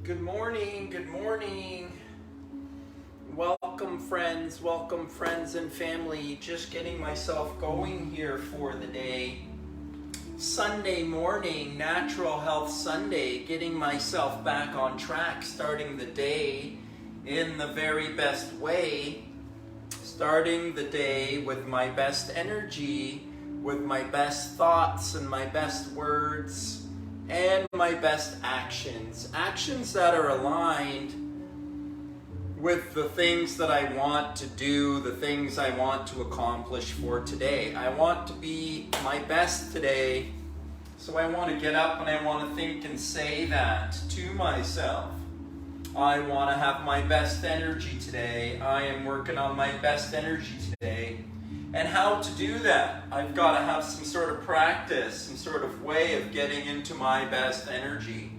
Good morning, good morning. Welcome friends and family. Just getting myself going here for the day. Sunday morning, Natural Health Sunday, getting myself back on track, starting the day in the very best way. Starting the day with my best energy, with my best thoughts and my best words, and my best actions. Actions that are aligned with the things that I want to do, the things I want to accomplish for today. I want to be my best today, so I want to get up and I want to think and say that to myself. I want to have my best energy today. I am working on my best energy today. And how to do that? I've got to have some sort of practice, some sort of way of getting into my best energy.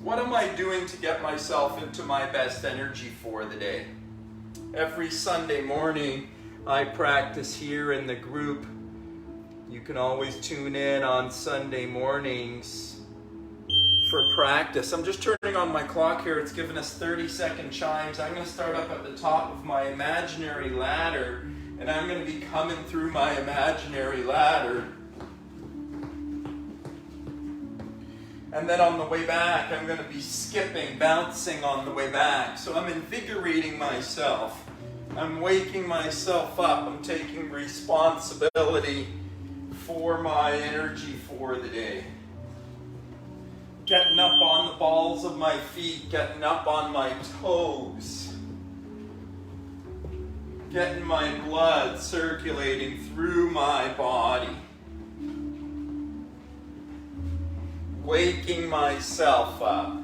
What am I doing to get myself into my best energy for the day? Every Sunday morning, I practice here in the group. You can always tune in on Sunday mornings for practice. I'm just turning on my clock here. It's giving us 30-second chimes. I'm going to start up at the top of my imaginary ladder, and I'm going to be coming through my imaginary ladder. And then on the way back, I'm going to be skipping, bouncing on the way back. So I'm invigorating myself. I'm waking myself up. I'm taking responsibility for my energy for the day. Getting up on the balls of my feet, getting up on my toes. Getting my blood circulating through my body. Waking myself up.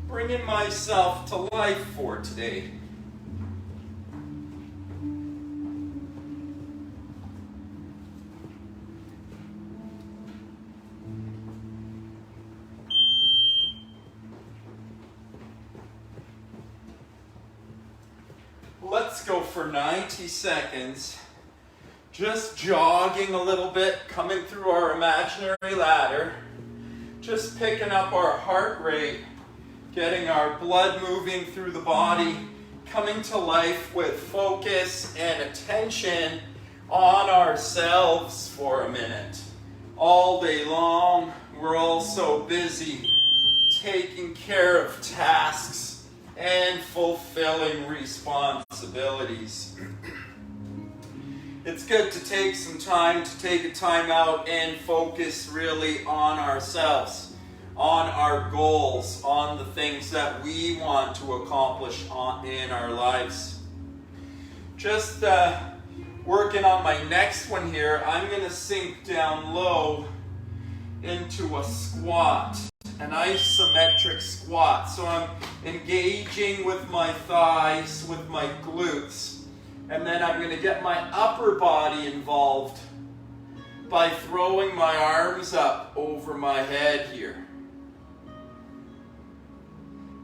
Bringing myself to life for today. Let's go for 90 seconds. Just jogging a little bit, coming through our imaginary ladder. Just picking up our heart rate, getting our blood moving through the body, coming to life with focus and attention on ourselves for a minute. All day long, we're all so busy taking care of tasks and fulfilling responsibilities. It's good to take some time to take a time out and focus really on ourselves, on our goals, on the things that we want to accomplish in our lives. Just working on my next one here, I'm going to sink down low into a squat, an isometric squat. So I'm engaging with my thighs, with my glutes. And then I'm going to get my upper body involved by throwing my arms up over my head here.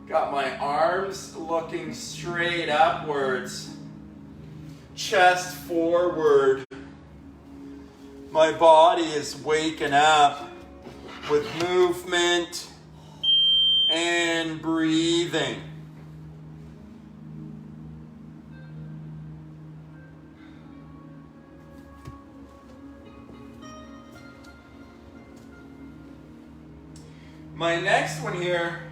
Got my arms looking straight upwards. Chest forward. My body is waking up with movement and breathing. My next one here,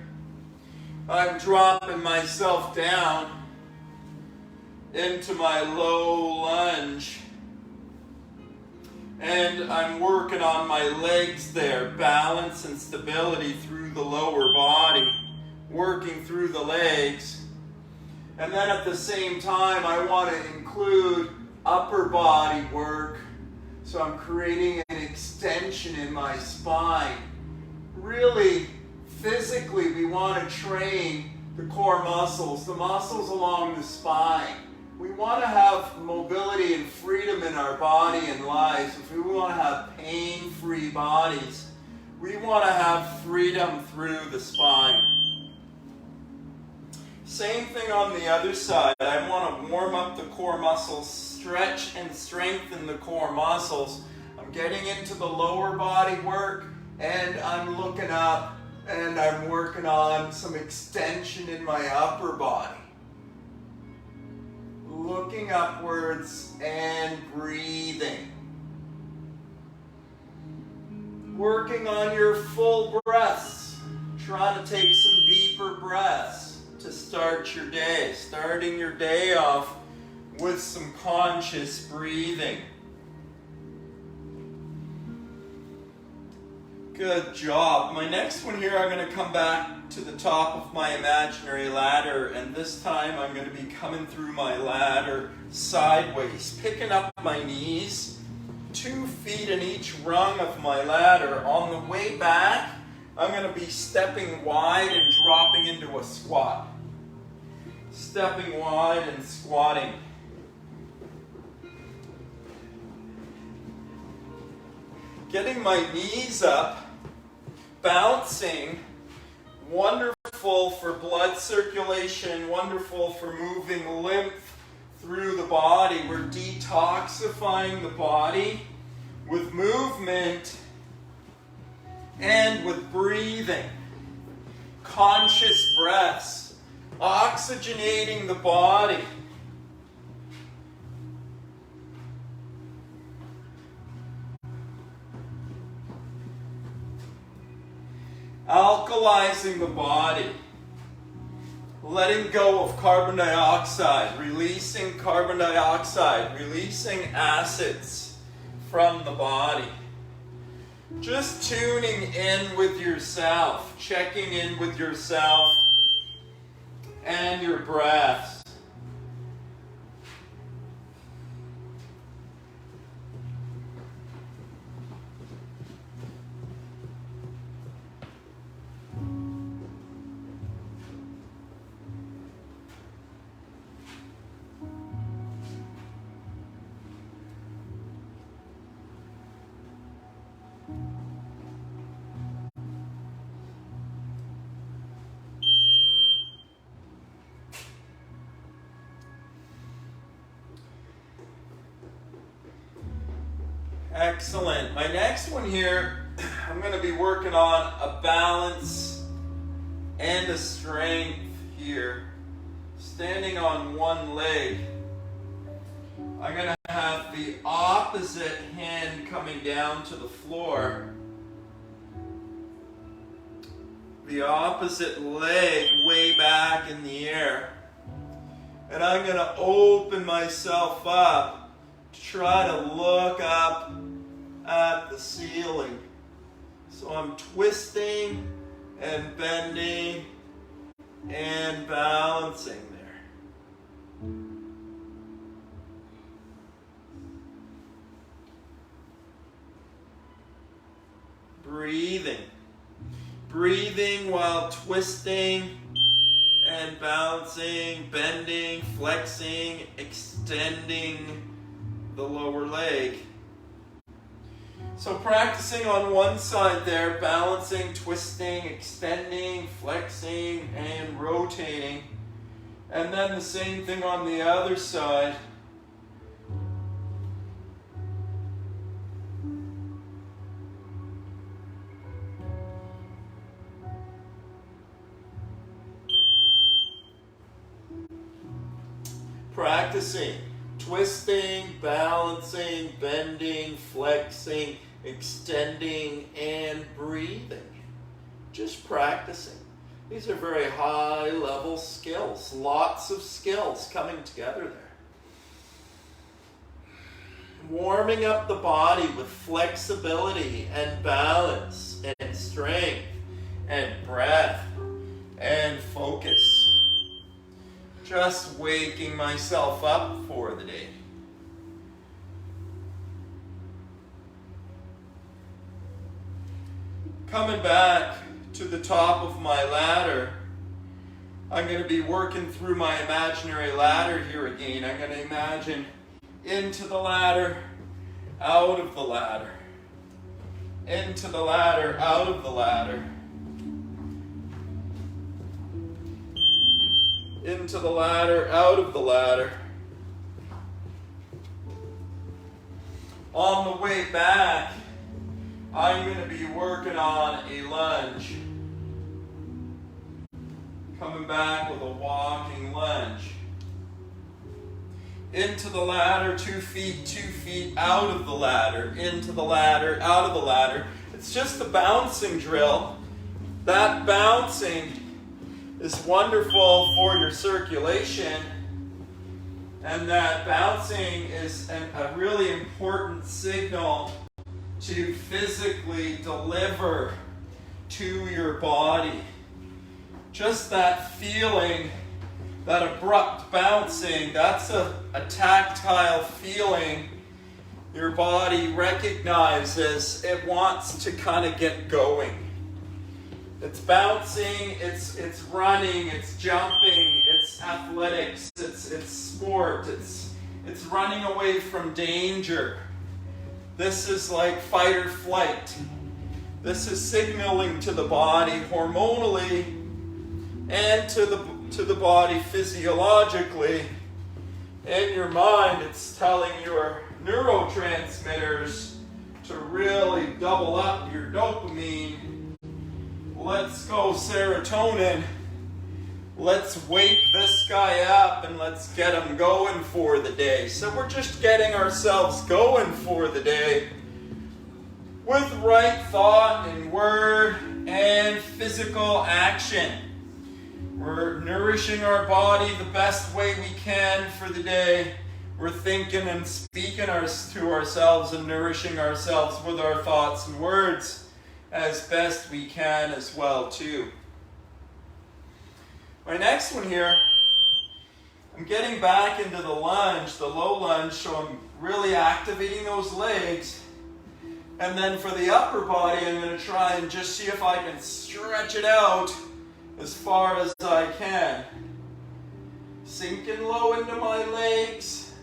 I'm dropping myself down into my low lunge. And I'm working on my legs there, balance and stability through the lower body, working through the legs. And then at the same time, I want to include upper body work. So I'm creating an extension in my spine. Really, physically, we want to train the core muscles, the muscles along the spine. We want to have mobility and freedom in our body and lives. If we want to have pain-free bodies, we want to have freedom through the spine. Same thing on the other side. I want to warm up the core muscles, stretch and strengthen the core muscles. I'm getting into the lower body work, and I'm looking up And I'm working on some extension in my upper body. Looking upwards and breathing. Working on your full breaths. Trying to take some deeper breaths to start your day. Starting your day off with some conscious breathing. Good job. My next one here, I'm going to come back to the top of my imaginary ladder, and this time I'm going to be coming through my ladder sideways, picking up my knees, 2 feet in each rung of my ladder. On the way back, I'm going to be stepping wide and dropping into a squat. Stepping wide and squatting. Getting my knees up, bouncing, wonderful for blood circulation, wonderful for moving lymph through the body. We're detoxifying the body with movement and with breathing. Conscious breaths, oxygenating the body. Alkalizing the body, letting go of carbon dioxide, releasing carbon dioxide, releasing acids from the body. Just tuning in with yourself, checking in with yourself and your breaths. Excellent. My next one here, I'm going to be working on a balance and a strength here. Standing on one leg. I'm going to have the opposite hand coming down to the floor. The opposite leg way back in the air. And I'm going to open myself up to try to look up at the ceiling. So I'm twisting and bending and balancing there. Breathing. Breathing while twisting and balancing, bending, flexing, extending the lower leg. So practicing on one side there, balancing, twisting, extending, flexing, and rotating. And then the same thing on the other side. Practicing, twisting, balancing, bending, flexing, extending, and breathing. Just practicing. These are very high level skills. Lots of skills coming together there. Warming up the body with flexibility and balance and strength and breath and focus. Just waking myself up for the day. Coming back to the top of my ladder, I'm going to be working through my imaginary ladder here again. I'm going to imagine into the ladder, out of the ladder, into the ladder, out of the ladder, into the ladder, out of the ladder. On the way back, I'm going to be working on a lunge. Coming back with a walking lunge. Into the ladder, 2 feet out of the ladder, into the ladder, out of the ladder. It's just a bouncing drill. That bouncing is wonderful for your circulation, and that bouncing is a really important signal to physically deliver to your body. Just that feeling, that abrupt bouncing, that's a tactile feeling your body recognizes. It wants to kind of get going. It's bouncing, it's running, it's jumping, it's athletics, it's sport, it's running away from danger. This is like fight or flight. This is signaling to the body hormonally and to the body physiologically. In your mind, it's telling your neurotransmitters to really double up your dopamine. Let's go serotonin. Let's wake this guy up and let's get him going for the day. So we're just getting ourselves going for the day with right thought and word and physical action. We're nourishing our body the best way we can for the day. We're thinking and speaking to ourselves and nourishing ourselves with our thoughts and words as best we can as well too. My next one here, I'm getting back into the lunge, the low lunge, so I'm really activating those legs. And then for the upper body, I'm going to try and just see if I can stretch it out as far as I can. Sinking low into my legs,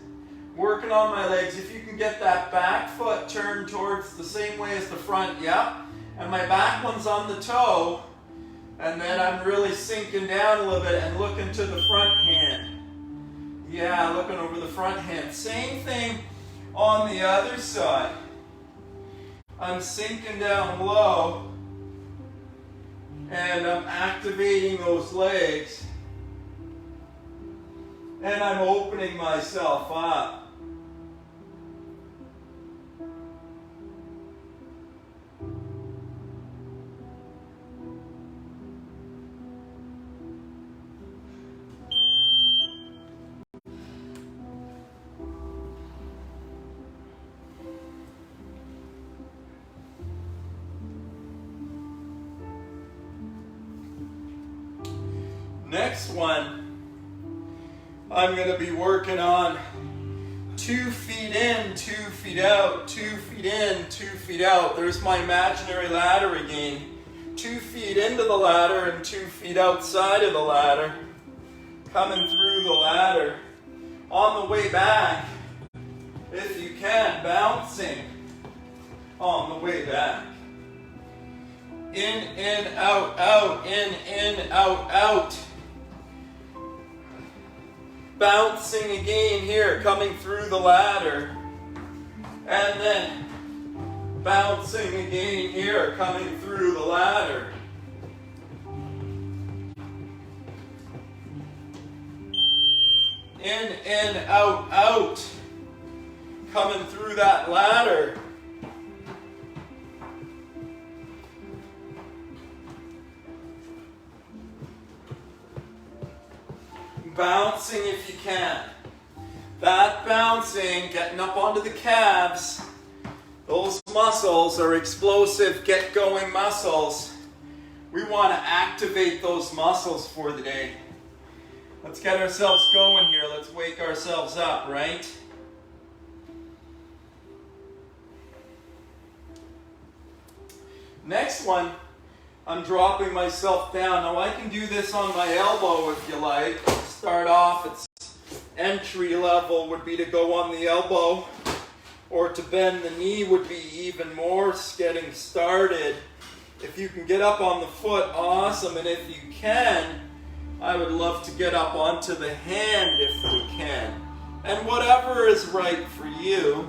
working on my legs. If you can get that back foot turned towards the same way as the front, yeah. And my back one's on the toe, and then I'm really sinking down a little bit and looking to the front hand. Yeah, looking over the front hand. Same thing on the other side. I'm sinking down low, and I'm activating those legs, and I'm opening myself up. Next one, I'm going to be working on 2 feet in, 2 feet out, 2 feet in, 2 feet out. There's my imaginary ladder again. 2 feet into the ladder and 2 feet outside of the ladder. Coming through the ladder. On the way back, if you can, bouncing on the way back. In, out, in, out. Bouncing again here, coming through the ladder. And then bouncing again here, coming through the ladder. In, out. Coming through that ladder. Bouncing if you can. That bouncing, getting up onto the calves. Those muscles are explosive, get going muscles. We want to activate those muscles for the day. Let's get ourselves going here. Let's wake ourselves up, right? Next one, I'm dropping myself down. Now I can do this on my elbow if you like. Start off, it's entry level would be to go on the elbow, or to bend the knee would be even more getting started. If you can get up on the foot, awesome. And if you can, I would love to get up onto the hand if we can. And whatever is right for you,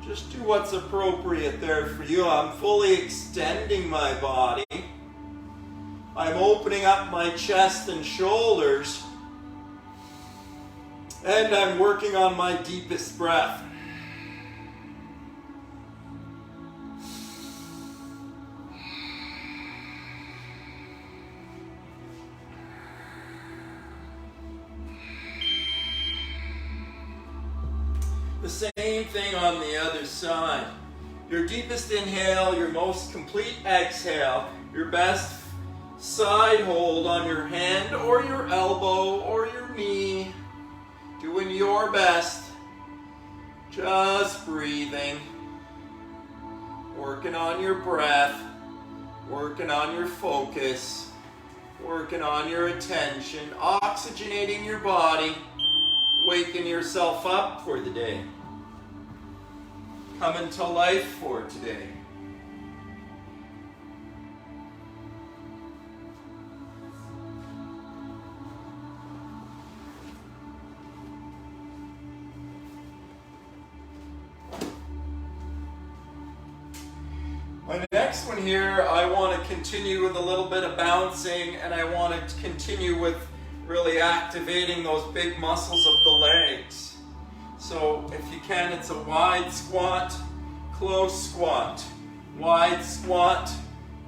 just do what's appropriate there for you. I'm fully extending my body. I'm opening up my chest and shoulders, and I'm working on my deepest breath. The same thing on the other side. Your deepest inhale, your most complete exhale, your best side hold on your hand or your elbow or your knee. Doing your best. Just breathing. Working on your breath. Working on your focus. Working on your attention. Oxygenating your body. Waking yourself up for the day. Coming to life for today. My next one here, I want to continue with a little bit of bouncing, and I want to continue with really activating those big muscles of the legs. So if you can, it's a wide squat, close squat, wide squat,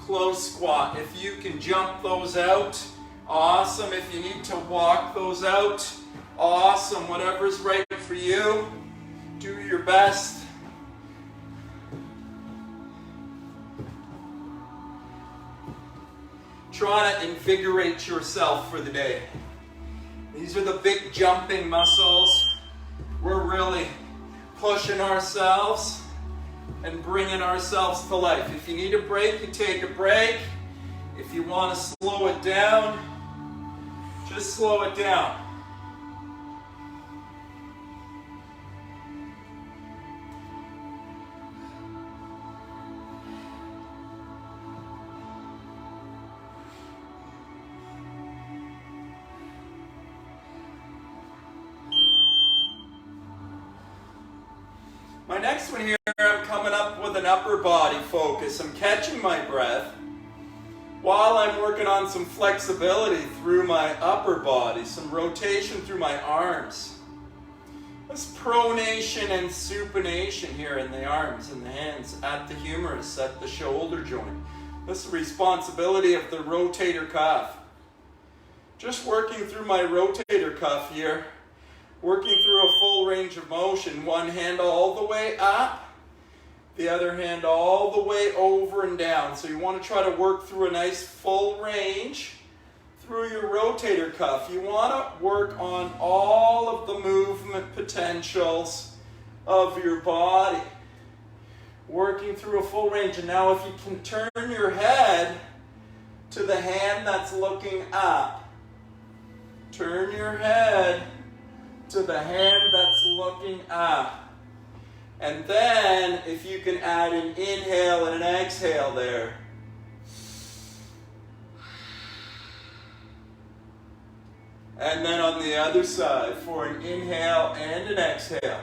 close squat. If you can jump those out, awesome. If you need to walk those out, awesome. Whatever's right for you, do your best. Try to invigorate yourself for the day. These are the big jumping muscles. We're really pushing ourselves and bringing ourselves to life. If you need a break, you take a break. If you want to slow it down, just slow it down. My next one here, I'm coming up with an upper body focus. I'm catching my breath while I'm working on some flexibility through my upper body, some rotation through my arms. This pronation and supination here in the arms and the hands, at the humerus, at the shoulder joint. This is the responsibility of the rotator cuff. Just working through my rotator cuff here. Working through a full range of motion. One hand all the way up, the other hand all the way over and down. So you want to try to work through a nice full range through your rotator cuff. You want to work on all of the movement potentials of your body. Working through a full range. And now if you can turn your head to the hand that's looking up. Turn your head to the hand that's looking up. And then, if you can add an inhale and an exhale there. And then on the other side, for an inhale and an exhale.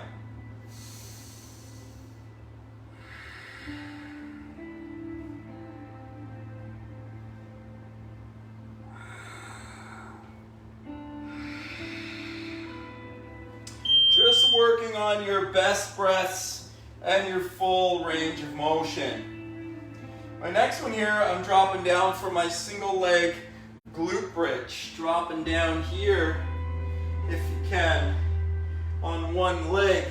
Just working on your best breaths and your full range of motion. My next one here, I'm dropping down for my single leg glute bridge. Dropping down here, if you can, on one leg.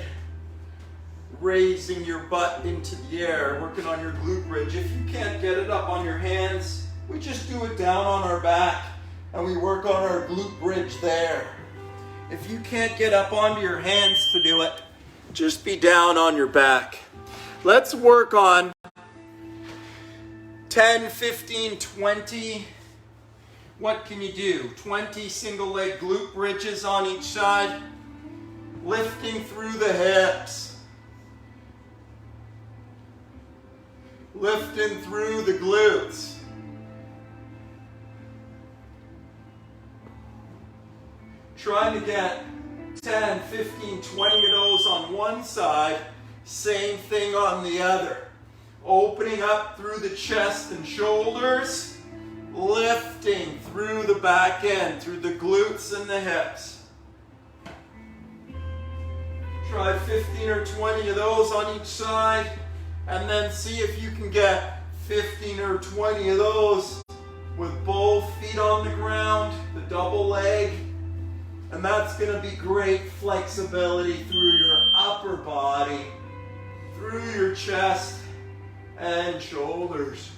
Raising your butt into the air, working on your glute bridge. If you can't get it up on your hands, we just do it down on our back and we work on our glute bridge there. If you can't get up onto your hands to do it, just be down on your back. Let's work on 10, 15, 20. What can you do? 20 single leg glute bridges on each side. Lifting through the hips. Lifting through the glutes. Trying to get 10, 15, 20 of those on one side, same thing on the other. Opening up through the chest and shoulders, lifting through the back end, through the glutes and the hips. Try 15 or 20 of those on each side, and then see if you can get 15 or 20 of those with both feet on the ground, the double leg. And that's going to be great flexibility through your upper body, through your chest and shoulders.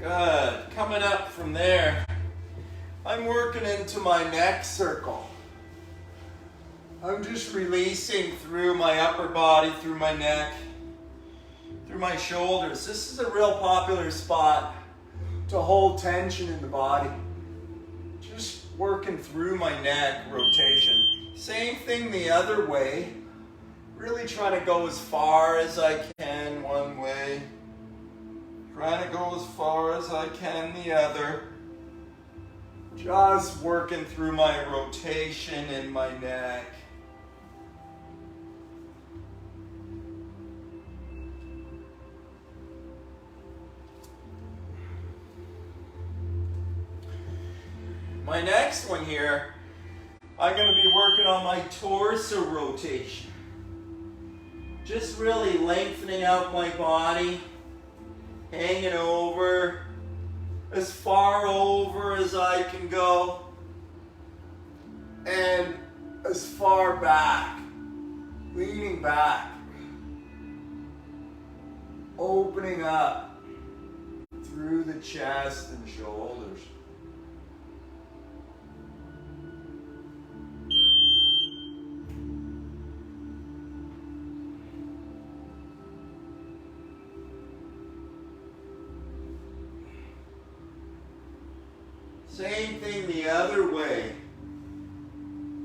Good. Coming up from there, I'm working into my neck circle. I'm just releasing through my upper body, through my neck, through my shoulders. This is a real popular spot to hold tension in the body. Just working through my neck rotation. Same thing the other way. Really trying to go as far as I can one way. Trying to go as far as I can the other. Just working through my rotation in my neck. My next one here, I'm going to be working on my torso rotation. Just really lengthening out my body. Hanging over, as far over as I can go, and as far back, leaning back, opening up through the chest and shoulders. Same thing the other way.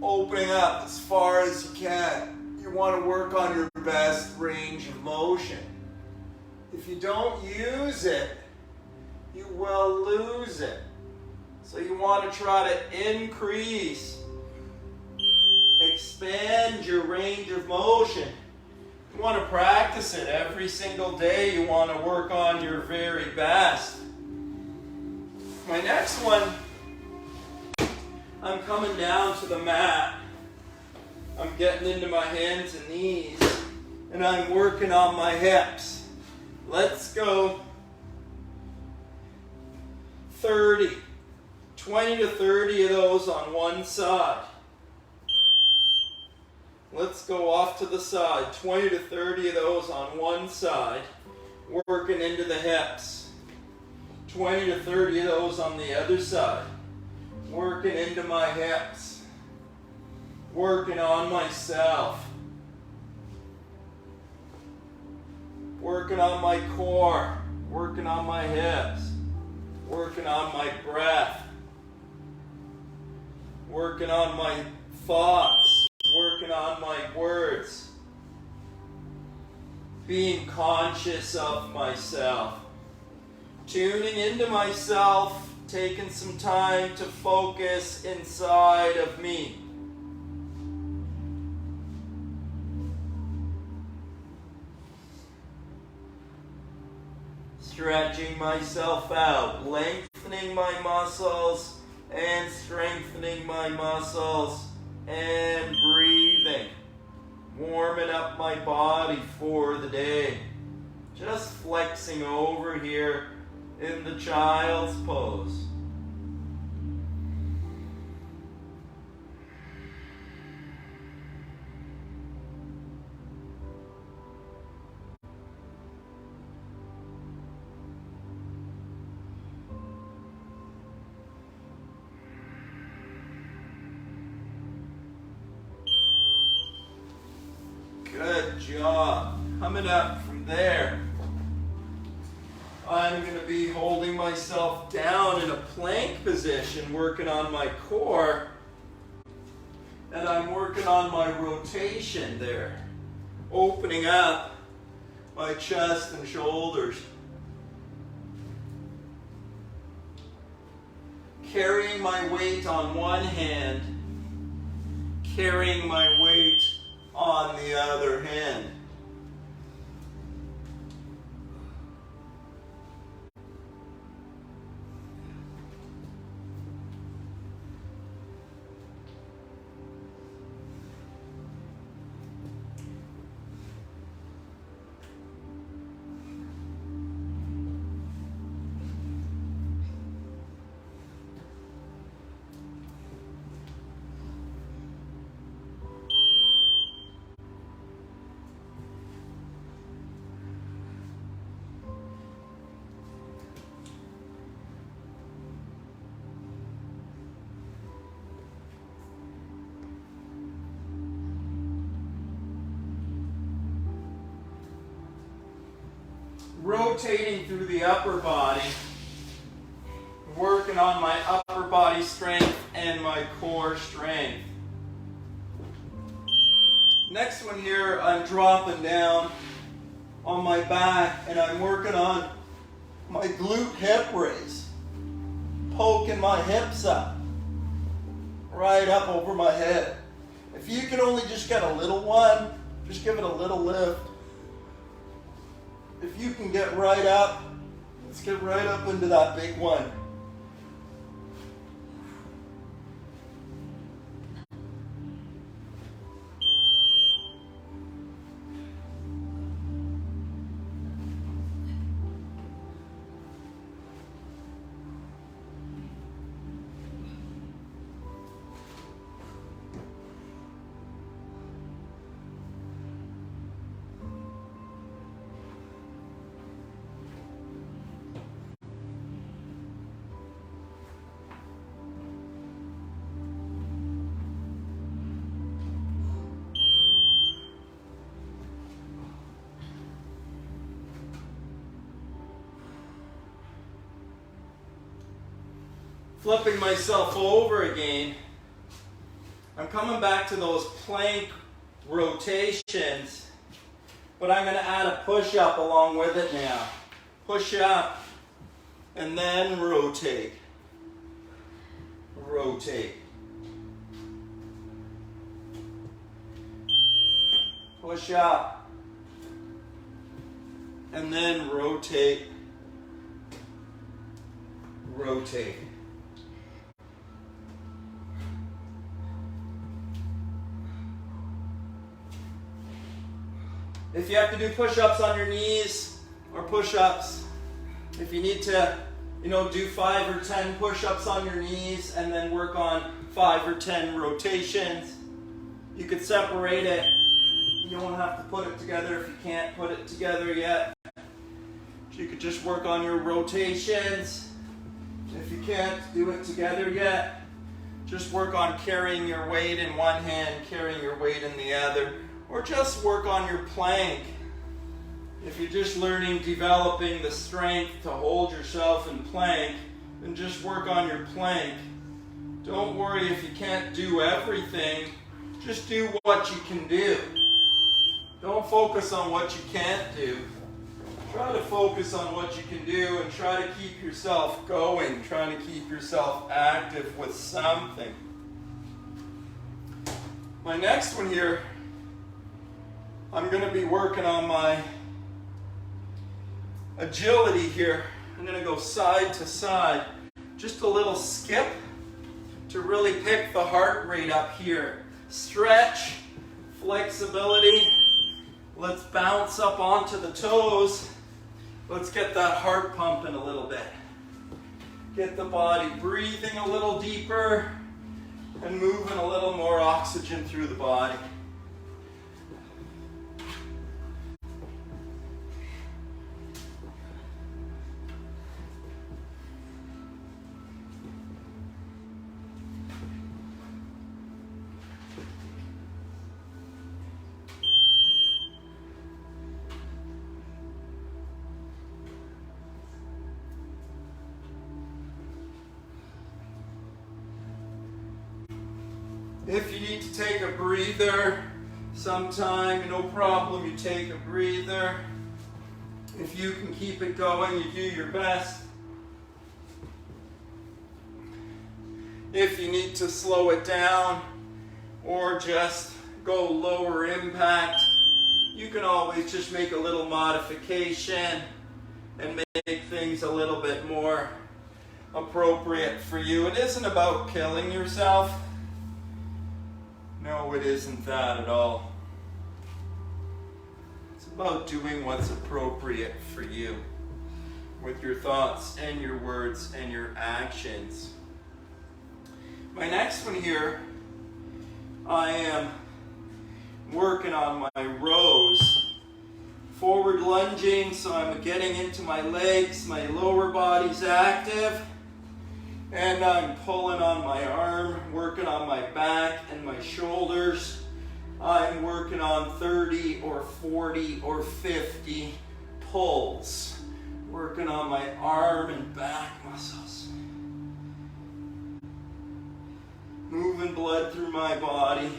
Opening up as far as you can. You want to work on your best range of motion. If you don't use it, you will lose it. So you want to try to increase, expand your range of motion. You want to practice it every single day. You want to work on your very best. My next one, I'm coming down to the mat. I'm getting into my hands and knees, and I'm working on my hips. Let's go 20 to 30 of those on one side. Let's go off to the side, 20 to 30 of those on one side, working into the hips. 20 to 30 of those on the other side. Working into my hips. Working on myself. Working on my core. Working on my hips. Working on my breath. Working on my thoughts. Working on my words. Being conscious of myself. Tuning into myself, taking some time to focus inside of me. Stretching myself out, lengthening my muscles and strengthening my muscles, and breathing. Warming up my body for the day. Just flexing over here in the child's pose. Good job. Coming up from there, I'm going to be holding myself down in a plank position, working on my core, and I'm working on my rotation there, opening up my chest and shoulders. Carrying my weight on one hand, carrying my weight on the other hand. Rotating through the upper body, working on my upper body strength and my core strength. Next one here, I'm dropping down on my back and I'm working on my glute hip raise, poking my hips up, right up over my head. If you can only just get a little one, just give it a little lift. If you can get right up, let's get right up into that big one. Flipping myself over again. I'm coming back to those plank rotations, but I'm going to add a push-up along with it now. Push up and then rotate. Rotate. Push up and then rotate. Rotate. If you have to do push-ups on your knees or push-ups, if you need to, do 5 or 10 push-ups on your knees and then work on 5 or 10 rotations, you could separate it. You don't have to put it together if you can't put it together yet. You could just work on your rotations. If you can't do it together yet, just work on carrying your weight in one hand, carrying your weight in the other. Or just work on your plank. If you're just developing the strength to hold yourself in plank, then just work on your plank. Don't worry if you can't do everything. Just do what you can do. Don't focus on what you can't do. Try to focus on what you can do and try to keep yourself going. Try to keep yourself active with something. My next one here, I'm going to be working on my agility here. I'm going to go side to side. Just a little skip to really pick the heart rate up here. Stretch, flexibility. Let's bounce up onto the toes. Let's get that heart pumping a little bit. Get the body breathing a little deeper and moving a little more oxygen through the body. If you need to take a breather sometime, no problem, you take a breather. If you can keep it going, you do your best. If you need to slow it down or just go lower impact, you can always just make a little modification and make things a little bit more appropriate for you. It isn't about killing yourself. No, it isn't that at all. It's about doing what's appropriate for you with your thoughts and your words and your actions. My next one here, I am working on my rows. Forward lunging, so I'm getting into my legs, my lower body's active, and I'm pulling on my arm, working on my back and my shoulders. I'm working on 30 or 40 or 50 pulls, working on my arm and back muscles. Moving blood through my body,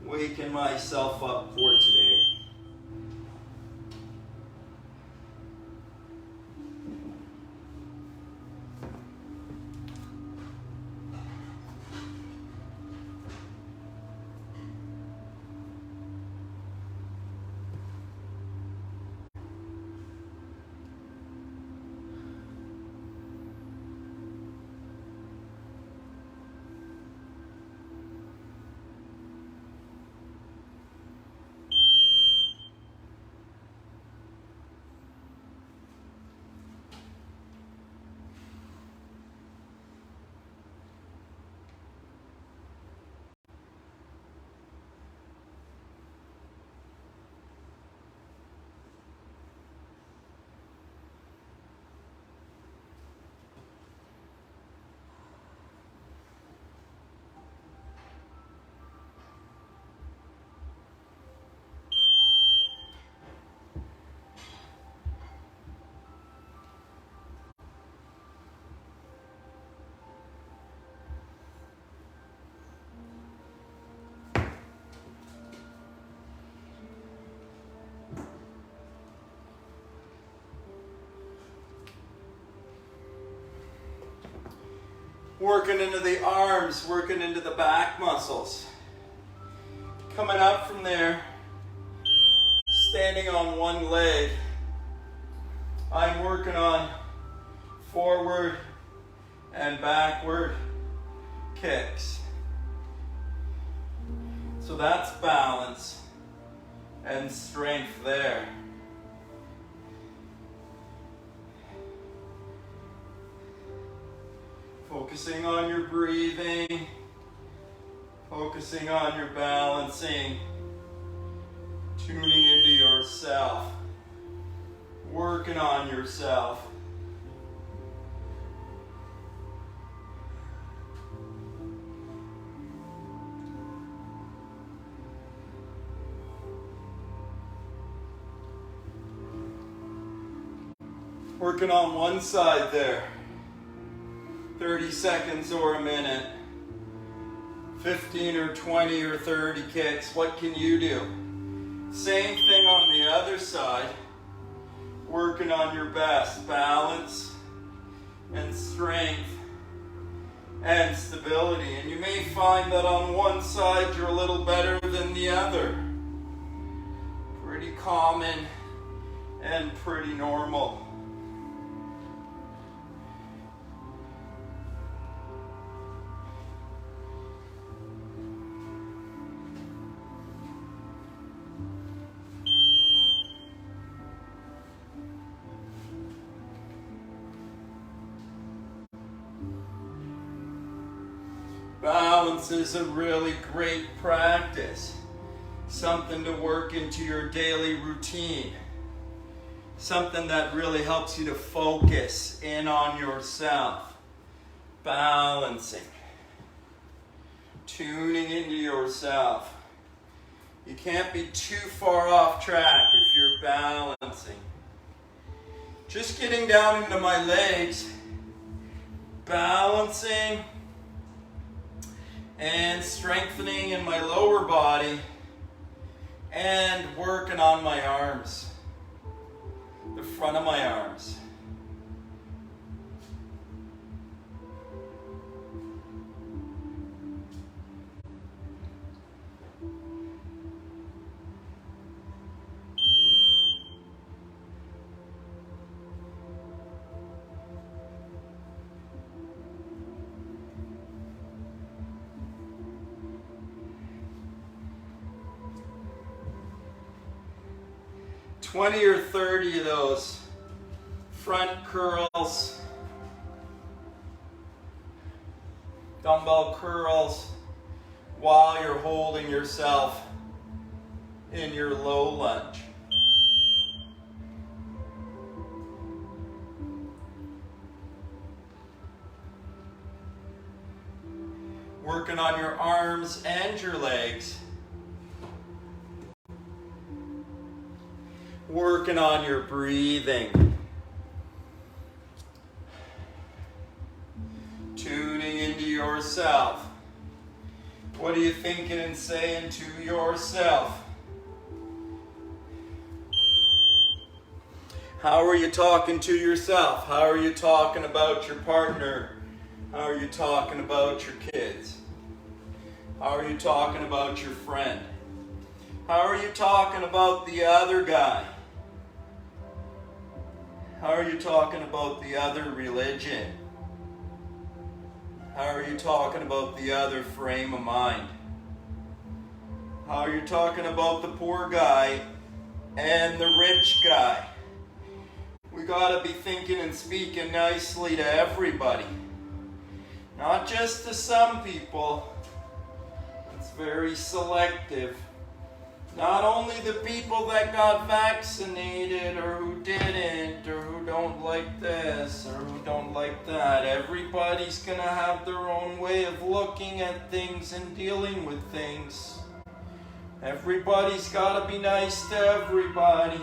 waking myself up for today. Working into the arms, working into the back muscles. Coming up from there, standing on one leg, I'm working on forward and backward kicks. So that's balance and strength there. Focusing on your breathing, focusing on your balancing, tuning into yourself, working on yourself. Working on one side there. 30 seconds or a minute, 15 or 20 or 30 kicks. What can you do? Same thing on the other side. Working on your best balance and strength and stability. And you may find that on one side you're a little better than the other. Pretty common and pretty normal. Balance is a really great practice. Something to work into your daily routine. Something that really helps you to focus in on yourself. Balancing. Tuning into yourself. You can't be too far off track if you're balancing. Just getting down into my legs. Balancing. and strengthening in my lower body and working on my arms, the front of my arms. $20 or $30 of those front curls, dumbbell curls, while you're holding yourself in your low lunge. Working on your arms and your legs. Working on your breathing. Tuning into yourself. What are you thinking and saying to yourself? How are you talking to yourself? How are you talking about your partner? How are you talking about your kids? How are you talking about your friend? How are you talking about the other guy? How are you talking about the other religion? How are you talking about the other frame of mind? How are you talking about the poor guy and the rich guy? We gotta be thinking and speaking nicely to everybody. Not just to some people. It's very selective. Not only the people that got vaccinated or who didn't or who don't like this or who don't like that. Everybody's gonna have their own way of looking at things and dealing with things. Everybody's gotta be nice to everybody.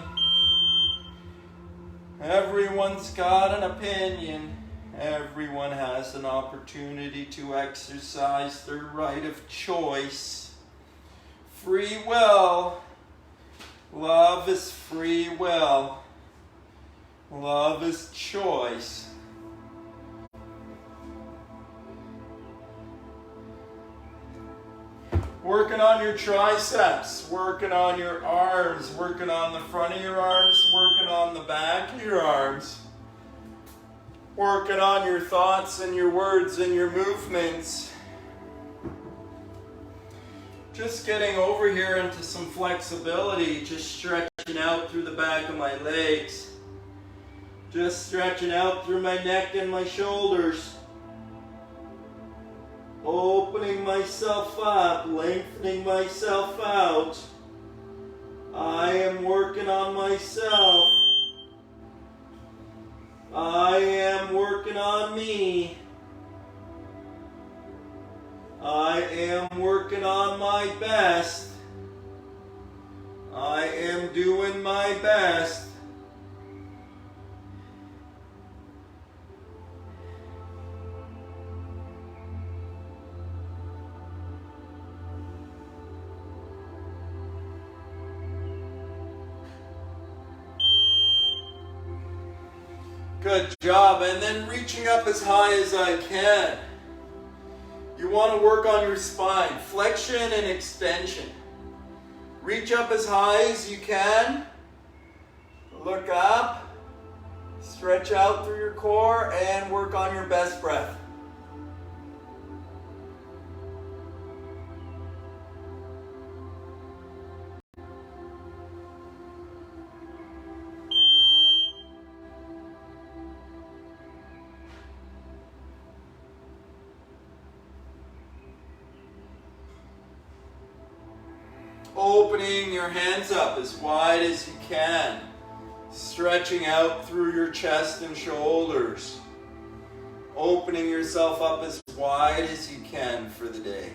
Everyone's got an opinion. Everyone has an opportunity to exercise their right of choice. Free will. Love is free will. Love is choice. Working on your triceps, working on your arms, working on the front of your arms, working on the back of your arms, working on your thoughts and your words and your movements. Just getting over here into some flexibility, just stretching out through the back of my legs. Just stretching out through my neck and my shoulders. Opening myself up, lengthening myself out. I am working on myself. I am working on me. I am working on my best. I am doing my best. Good job. And then reaching up as high as I can. You want to work on your spine, flexion and extension. Reach up as high as you can. Look up. Stretch out through your core and work on your best breath. Opening your hands up as wide as you can. Stretching out through your chest and shoulders. Opening yourself up as wide as you can for the day.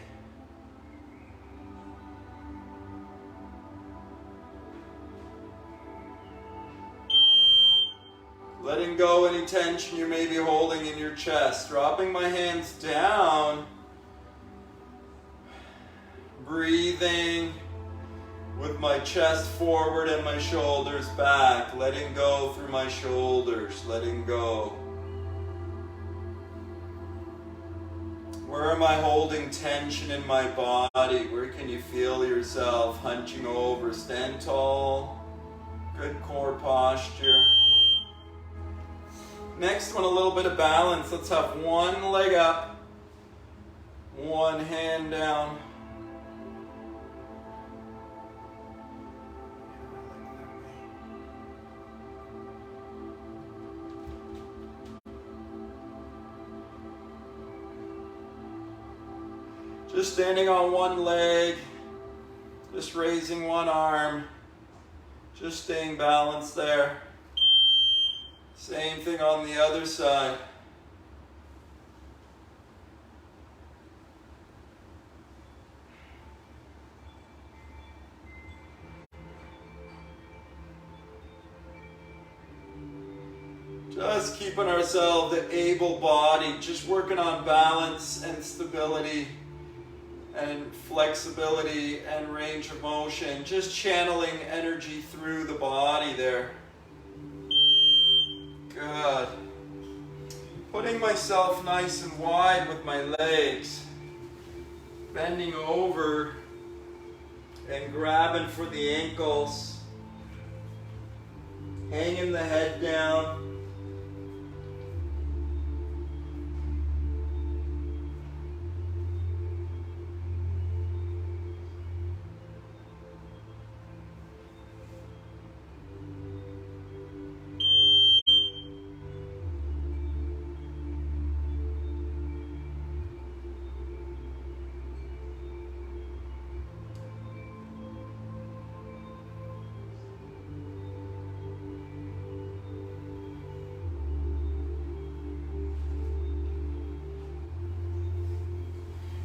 Letting go any tension you may be holding in your chest. Dropping my hands down Breathing with my chest forward and my shoulders back, letting go through my shoulders, letting go. Where am I holding tension in my body? Where can you feel yourself hunching over? Stand tall, good core posture. Next one, a little bit of balance. Let's have one leg up, one hand down. Just standing on one leg, just raising one arm, just staying balanced there. Same thing on the other side. Just keeping ourselves able-bodied, just working on balance and stability and flexibility and range of motion, just channeling energy through the body there. Good. Putting myself nice and wide with my legs, bending over and grabbing for the ankles, hanging the head down.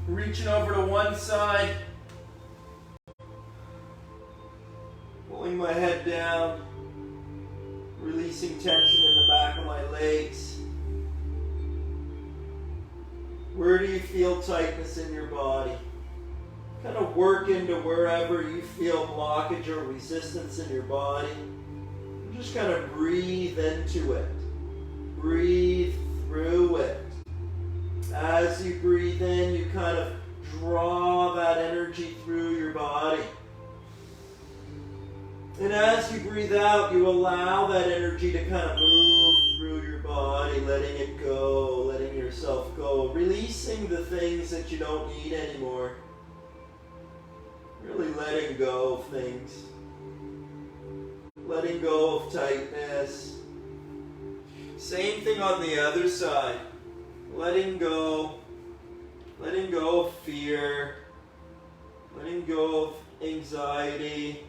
Reaching over to one side, pulling my head down, releasing tension in the back of my legs. Where do you feel tightness in your body? Kind of work into wherever you feel blockage or resistance in your body. And just kind of breathe into it. Breathe through it. As you breathe in, you kind of draw that energy through your body. And as you breathe out, you allow that energy to kind of move through your body, letting it go, letting yourself go, releasing the things that you don't need anymore. Really letting go of things. Letting go of tightness. Same thing on the other side. Letting go of fear, letting go of anxiety,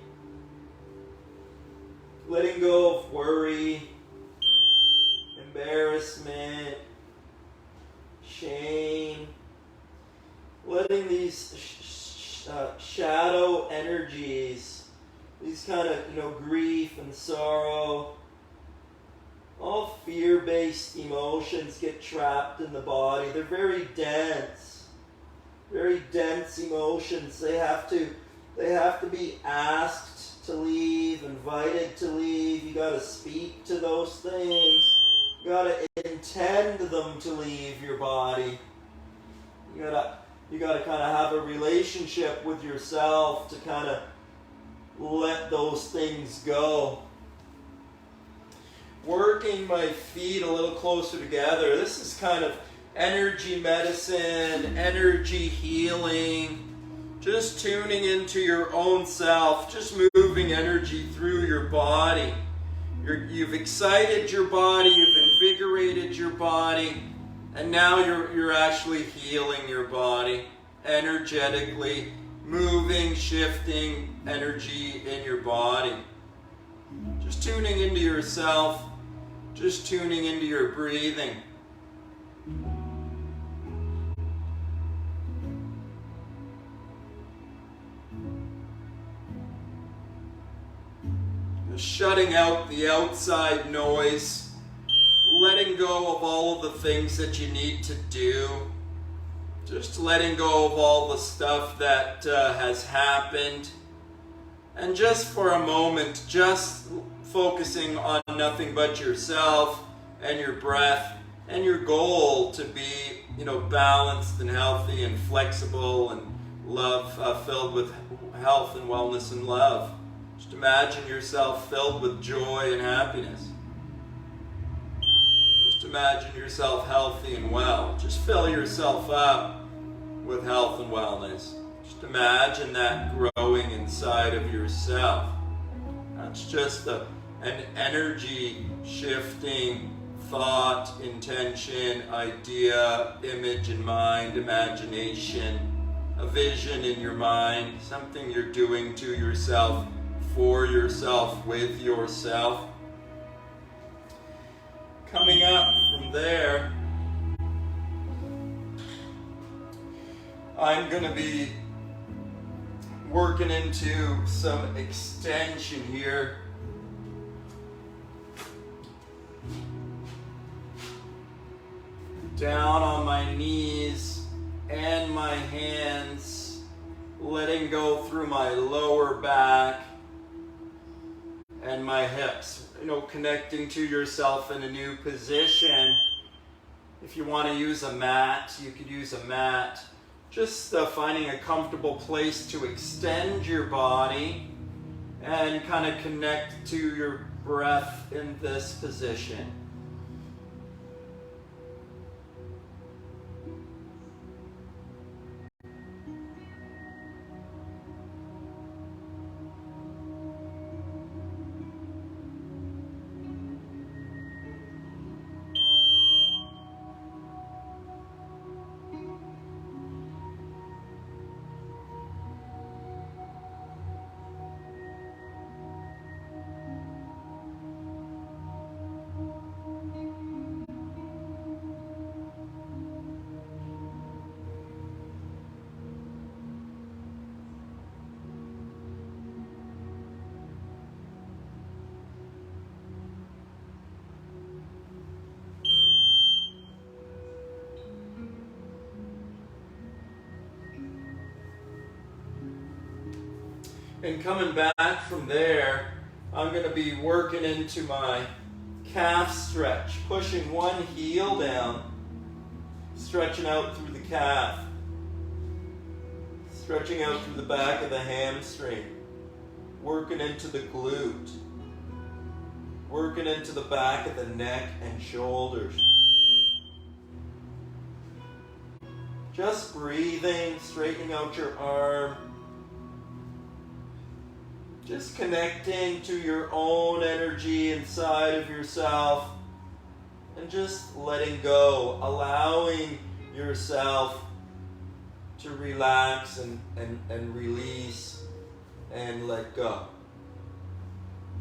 letting go of worry, embarrassment, shame, letting these shadow energies, these kind of grief and sorrow, all fear-based emotions get trapped in the body. They're very dense emotions. They have to be asked to leave, invited to leave. You got to speak to those things. You got to intend them to leave your body. You got to kind of have a relationship with yourself to kind of let those things go. Working my feet a little closer together. This is kind of energy medicine, energy healing, just tuning into your own self, just moving energy through your body. You've excited your body, you've invigorated your body, and now you're actually healing your body energetically, moving, shifting energy in your body. Just tuning into yourself, just tuning into your breathing. Just shutting out the outside noise, letting go of all of the things that you need to do Just letting go of all the stuff that has happened. And just for a moment, just focusing on nothing but yourself and your breath and your goal to be, balanced and healthy and flexible and love, filled with health and wellness and love. Just imagine yourself filled with joy and happiness. Just imagine yourself healthy and well. Just fill yourself up with health and wellness. Just imagine that growing inside of yourself. That's just an energy shifting thought, intention, idea, image in mind, imagination, a vision in your mind, something you're doing to yourself, for yourself, with yourself. Coming up from there, I'm going to be working into some extension here. Down on my knees and my hands, letting go through my lower back and my hips. Connecting to yourself in a new position. If you want to use a mat, you could use a mat. Just finding a comfortable place to extend your body and kind of connect to your breath in this position. And coming back from there, I'm going to be working into my calf stretch, pushing one heel down, stretching out through the calf, stretching out through the back of the hamstring, working into the glute, working into the back of the neck and shoulders. Just breathing, straightening out your arm. Just connecting to your own energy inside of yourself and just letting go, allowing yourself to relax and release and let go.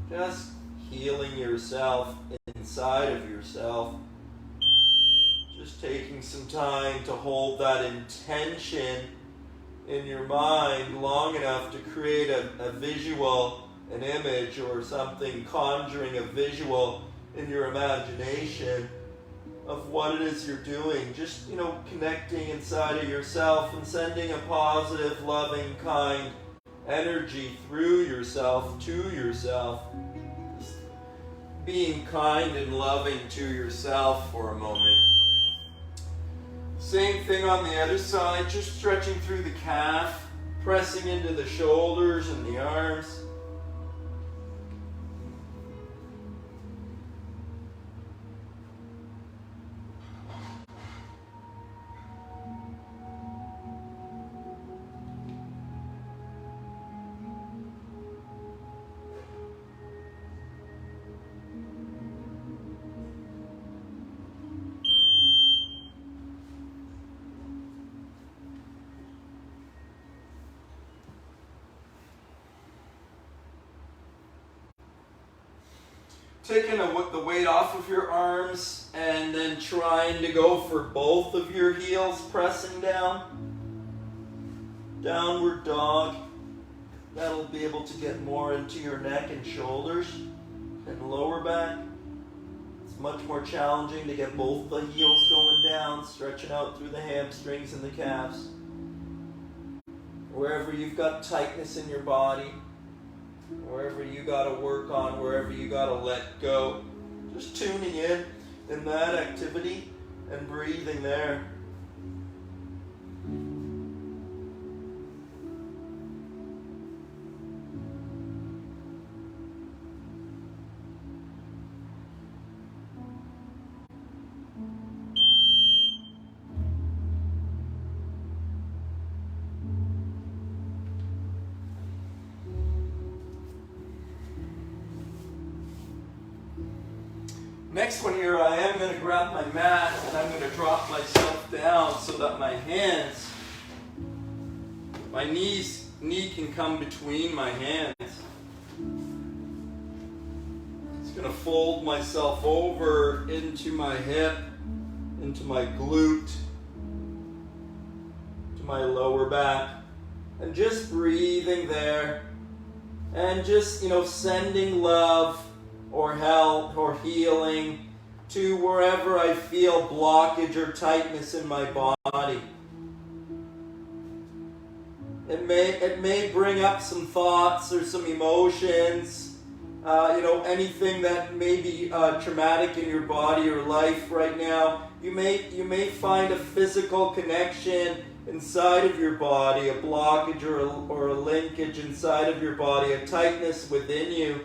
Just healing yourself inside of yourself. Just taking some time to hold that intention in your mind long enough to create a visual, an image or something, conjuring a visual in your imagination of what it is you're doing. Just, connecting inside of yourself and sending a positive, loving, kind energy through yourself to yourself. Just being kind and loving to yourself for a moment. Same thing on the other side, just stretching through the calf, pressing into the shoulders and the arms. Taking the weight off of your arms and then trying to go for both of your heels, pressing down. Downward dog. That'll be able to get more into your neck and shoulders and lower back. It's much more challenging to get both the heels going down, stretching out through the hamstrings and the calves. Wherever you've got tightness in your body, wherever you got to work on, wherever you got to let go, just tuning in that activity and breathing there. Next one here, I am going to grab my mat and I'm going to drop myself down so that my hands, my knee can come between my hands. It's going to fold myself over into my hip, into my glute, to my lower back, and just breathing there, and just, sending love or health or healing to wherever I feel blockage or tightness in my body. It may bring up some thoughts or some emotions, anything that may be traumatic in your body or life right now. You may find a physical connection inside of your body, a blockage or a linkage inside of your body, a tightness within you.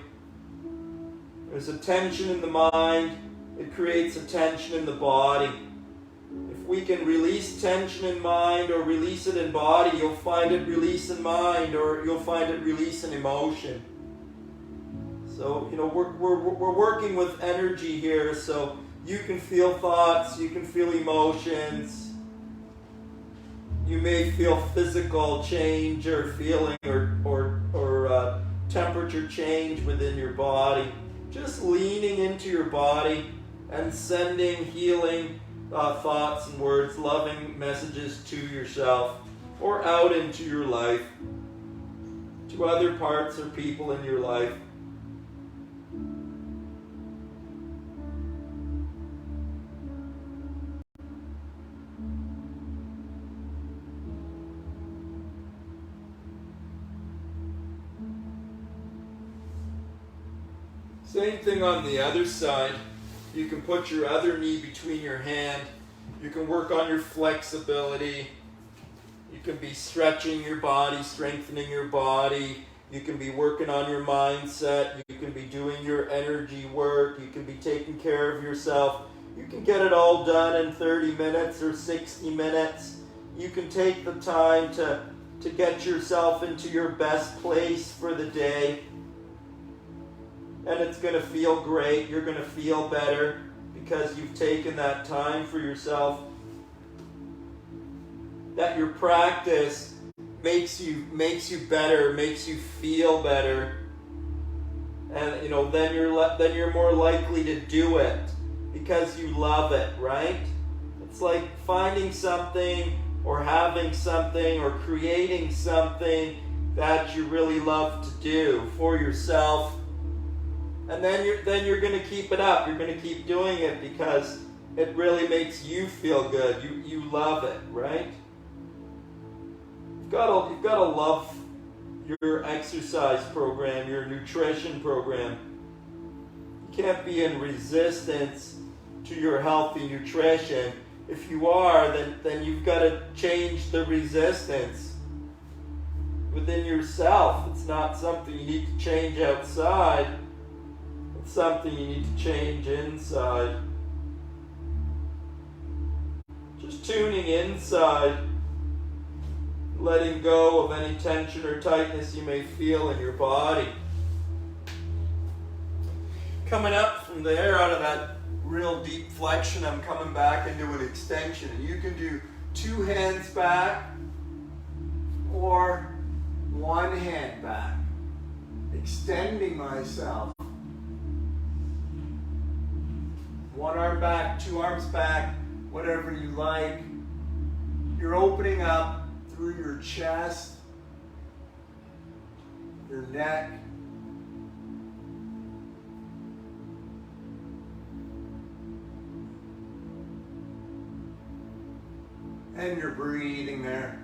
There's a tension in the mind, it creates a tension in the body. If we can release tension in mind or release it in body, you'll find it release in mind or you'll find it release in emotion. So, we're working with energy here, so you can feel thoughts, you can feel emotions. You may feel physical change or feeling or temperature change within your body. Just leaning into your body and sending healing thoughts and words, loving messages to yourself or out into your life, to other parts or people in your life. Same thing on the other side. You can put your other knee between your hand. You can work on your flexibility. You can be stretching your body, strengthening your body. You can be working on your mindset. You can be doing your energy work. You can be taking care of yourself. You can get it all done in 30 minutes or 60 minutes. You can take the time to get yourself into your best place for the day. And it's going to feel great. You're going to feel better because you've taken that time for yourself. That your practice makes you better, makes you feel better. And then you're more likely to do it because you love it, right? It's like finding something or having something or creating something that you really love to do for yourself. And then you're going to keep it up. You're going to keep doing it because it really makes you feel good. You love it, right? You've got to love your exercise program, your nutrition program. You can't be in resistance to your healthy nutrition. If you are, then you've got to change the resistance within yourself. It's not something you need to change outside. It's something you need to change inside. Just tuning inside, letting go of any tension or tightness you may feel in your body. Coming up from there, out of that real deep flexion, I'm coming back into an extension. And you can do 2 hands back or 1 hand back. Extending myself. 1 arm back, 2 arms back, whatever you like. You're opening up through your chest, your neck, And you're breathing there.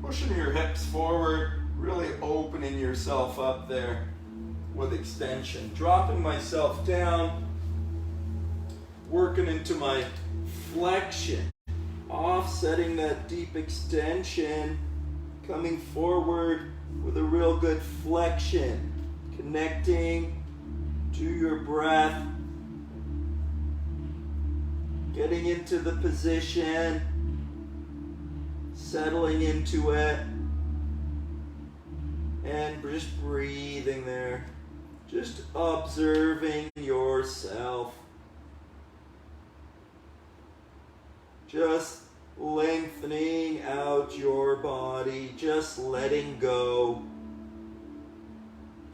Pushing your hips forward, really opening yourself up there with extension. Dropping myself down, working into my flexion, offsetting that deep extension, coming forward with a real good flexion, connecting to your breath, getting into the position, settling into it, and just breathing there, just observing yourself, just lengthening out your body, just letting go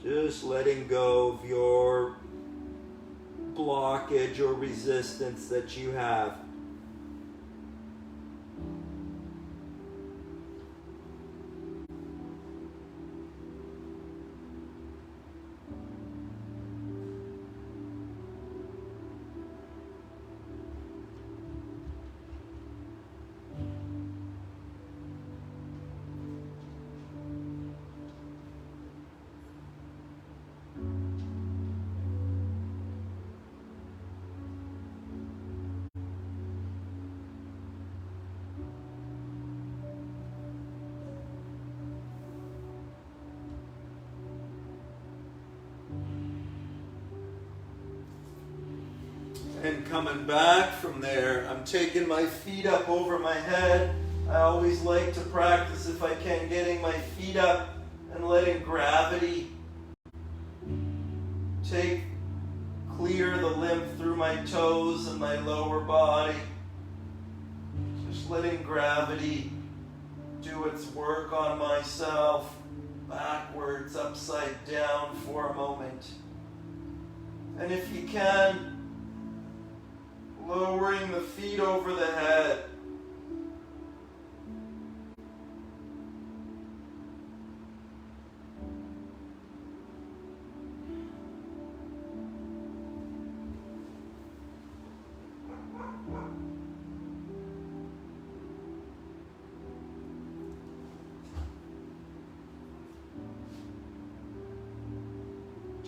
of your blockage or resistance that you have. And coming back from there, I'm taking my feet up over my head. I always like to practice, if I can, getting my feet up and letting gravity clear the lymph through my toes and my lower body. Just letting gravity do its work on myself, backwards, upside down for a moment. And if you can, lowering the feet over the head.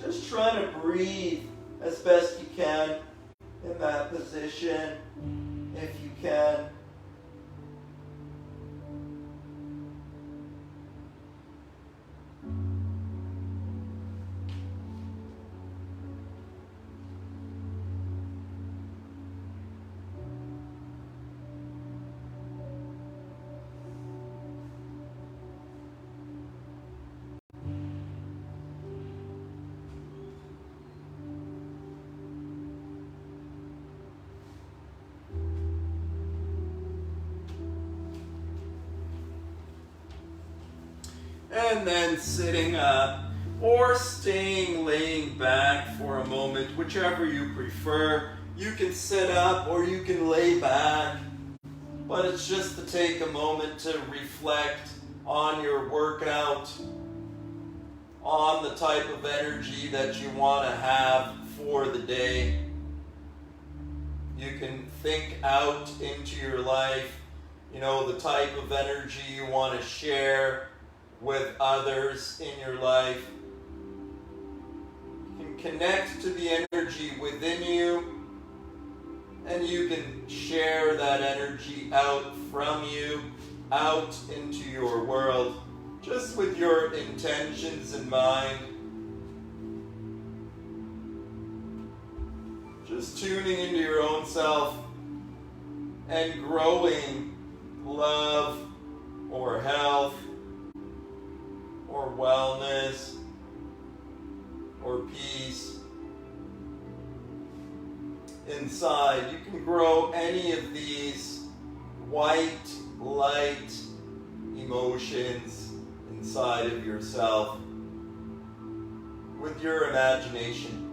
Just trying to breathe as best you can in that position, if you can. And then sitting up or laying back for a moment, whichever you prefer. You can sit up or you can lay back, but it's just to take a moment to reflect on your workout, on the type of energy that you want to have for the day. You can think out into your life, the type of energy you want to share with others in your life. You can connect to the energy within you And you can share that energy out from you, out into your world, just with your intentions in mind. Just tuning into your own self and growing love or health or wellness or peace inside. You can grow any of these white, light emotions inside of yourself with your imagination.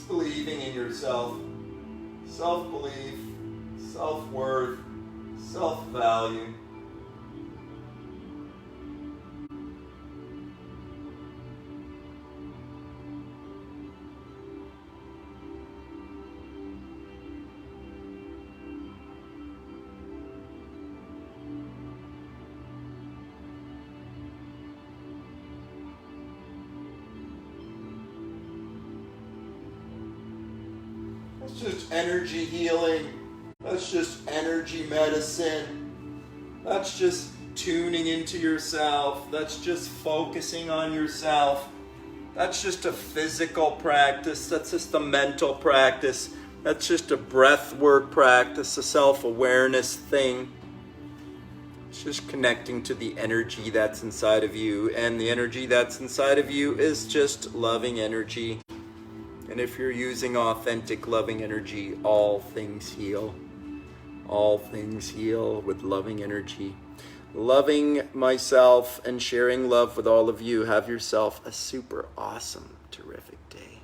Believing in yourself, self-belief, self-worth, self-value. That's just energy healing. That's just energy medicine. That's just tuning into yourself. That's just focusing on yourself. That's just a physical practice. That's just a mental practice. That's just a breathwork practice, a self-awareness thing. It's just connecting to the energy that's inside of you. And the energy that's inside of you is just loving energy. And if you're using authentic loving energy, all things heal. All things heal with loving energy. Loving myself and sharing love with all of you. Have yourself a super awesome, terrific day.